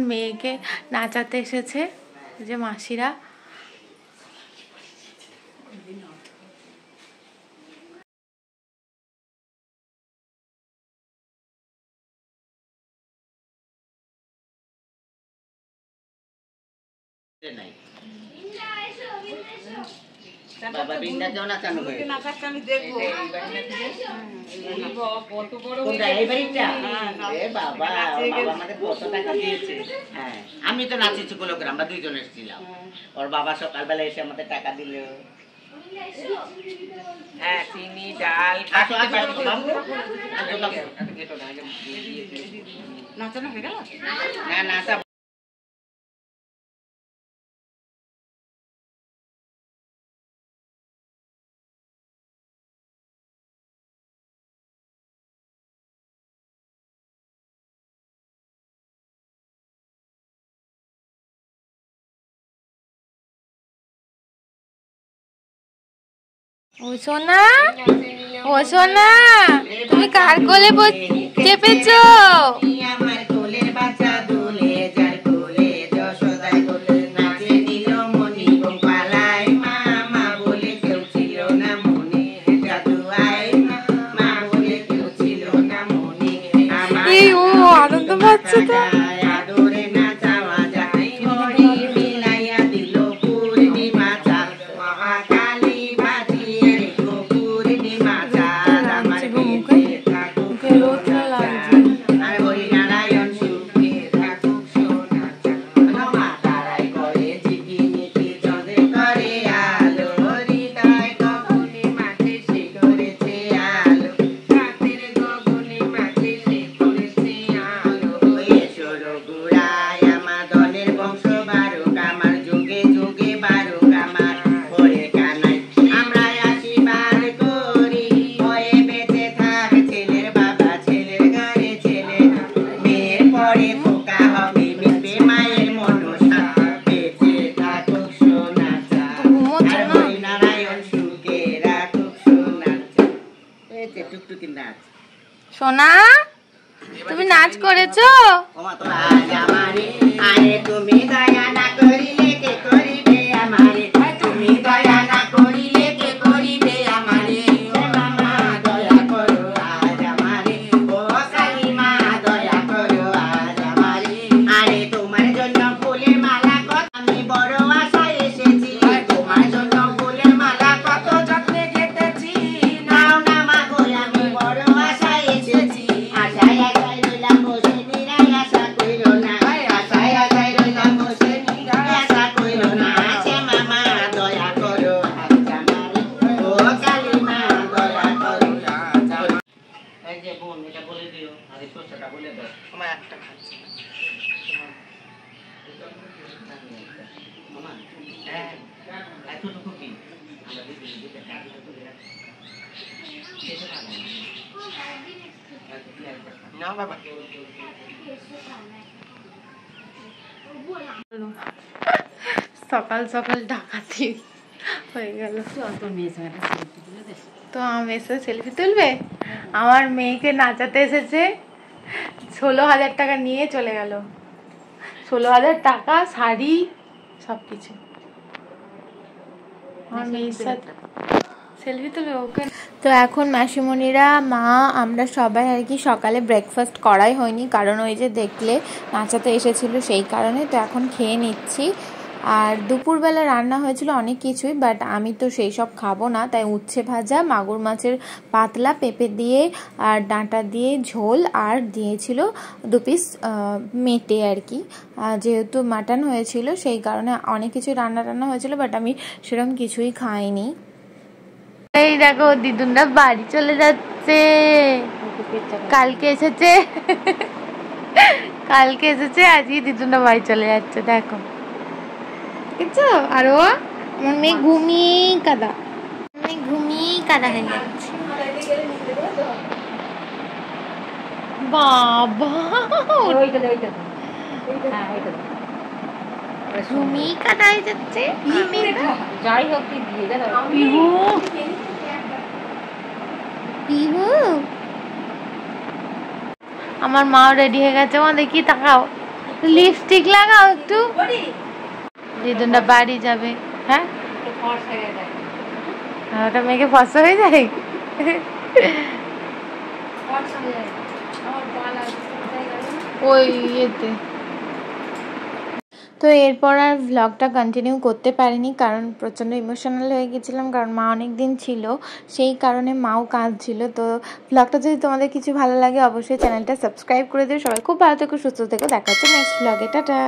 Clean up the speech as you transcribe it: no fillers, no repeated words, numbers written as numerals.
মেয়েকে নাচাতে এসেছে যে মাসিরা। বাবা বিন্দা কেউ নাচানো হয়ে নাচাচ্ছে আমি দেখবো কত বড় এই বাড়িটা এ বাবা বাবা আমাদের কত টাকা দিয়েছে। হ্যাঁ আমি তো নাচিছি গোলকের, আমরা দুইজন এসেছিলাম। ওর বাবা সকালবেলা এসে আমাদের টাকা দিল। হ্যাঁ চিনি ডাল নাচানো হয়ে গেল না নাচা ও সোনা, ও সোনা, তুমি কার কোলে চেপেছো? আমার কোলের বাচ্চা দুলে যার কোলে যশোদায় কোলে নাচে দিল মনি গোপালায় মা বলে কেউ ছিল না মনে জাদু আয় মা বলে কেউ ছিল না মনে আমার এই ও আনন্দ পাচ্ছে তো। আদরে নাচাওয়া যায় হরি মিলাইয়া দিল পূর্ণিমা চাঁদ মহাকালী বাজিয়ে রেখো পূর্ণিমা চাঁদ আমার মুখে থাকুক আর হরি নারায়ণ সুখে থাকুক সোনা চাঁদ মা তারাই করে ঝিকিমিকি চঁদে করে আলো হৃদয় গগনে মাঝে সে করেছে আলো রাতের গগনে মাঝে সে করেছে আলো এসো রঘুরায় আমার দলের বংশ বারুক আমার যুগে যুগে বারুক আমার হরে কানাই আমরা আশীর্বাদ করি হয়ে বেঁচে থাক ছেলের বাবা ছেলের ঘরে ছেলে মেয়ের পরে খোকা হবে মিটবে মায়ের মনসা বেঁচে থাকুক সোনা চাঁদ আর হরি নারায়ণ সুখে রাখুক সোনা চাঁদ। এই যে টুকটুকি নাচ সোনা, তুমি নাচ করেছো? আজ আমারে আরে তুমি দয়া না করিলে কে করিবে আমারে তুমি দয়া না করিলে কে করিবে আমারে মামা দয়া করো আজ আমারে ও কালী মা দয়া করো আজ আমারে আরে তোমার জন্য ফুলের মালা কত আমি বড় আশায় এসেছি তোমার জন্য ফুলের মালা কত যত্নে গেঁথেছি নাও না মা গো আমি বড় আশায় এসেছি আশায় আশায় রইলাম বসে নিরাই আশা কইরো না আশায় আশায় রইলাম বসে নিরাই আশা কইরো না আছে মামা দয়া করো আজ আমারে ও কালী মা দয়া করো আজ আমারে। এই যে বোন এটা বলে দিও আর এই সোসাটা বলে দাও আমার একটা খাচ্ছি মামা হ্যাঁ এতটুকু কি আমরা দিদি দিদি কাটিটা তুলে রাখছি শেষে খাবো না বাবা সকাল সকাল ডাকাতি হয়ে গেল। তো আমি এসে সেলফি তুলবে? আমার মেয়েকে নাচাতে এসেছে, 16,000 টাকা নিয়ে চলে গেল। 16,000 টাকা, শাড়ি, সব কিছু। আমার মেয়ের সাথে সেলফি তুলবে ওকে। তো এখন মাসিমণিরা মা আমরা সবাই আর কি সকালে ব্রেকফাস্ট করাই হয়নি, কারণ ওই যে দেখলে নাচাতে এসেছিল সেই কারণে। তো এখন খেয়ে নিচ্ছি। আর দুপুরবেলা রান্না হয়েছিল অনেক কিছুই, বাট আমি তো সেই সব খাবো না, তাই উচ্ছে ভাজা, মাগুর মাছের পাতলা পেঁপে দিয়ে আর ডাঁটা দিয়ে ঝোল, আর দিয়েছিল 2 পিস মেটে আর কি। যেহেতু মাটন হয়েছিল সেই কারণে অনেক কিছু রান্না হয়েছিল, বাট আমি সেরকম কিছুই খাইনি। এই দেখো দিদুনরা বাড়ি চলে যাচ্ছে, কালকে এসেছে আজকে দিদুনরা বাড়ি চলে যাচ্ছে। দেখো দেখছো, আরো আমার মেয়ে ঘুমিয়ে কাদা হয়ে যাচ্ছে। বাবা ঘুমিয়ে কাদা হয়ে যাচ্ছে। যাই হোক পিহু আমার মা রেডি হয়ে গেছে, মা দেখি তাকাও, লিপস্টিক লাগাও একটু, দিদুনটা বাড়ি যাবে। হ্যাঁ ওটা মেয়েকে ফসা হয়ে যায়। ওই ইয়েতে তো এরপর আর ভ্লগটা কন্টিনিউ করতে পারিনি, কারণ প্রচণ্ড ইমোশনাল হয়ে গেছিলাম, কারণ মা অনেক দিন ছিল, সেই কারণে মাও কাঁদছিল। তো ভ্লগটা যদি তোমাদের কিছু ভালো লাগে অবশ্যই চ্যানেলটা সাবস্ক্রাইব করে দিও। সবাই খুব ভালো থেকো, সুস্থ থেকো, দেখা হচ্ছে নেক্সট ভ্লগে, টাটা।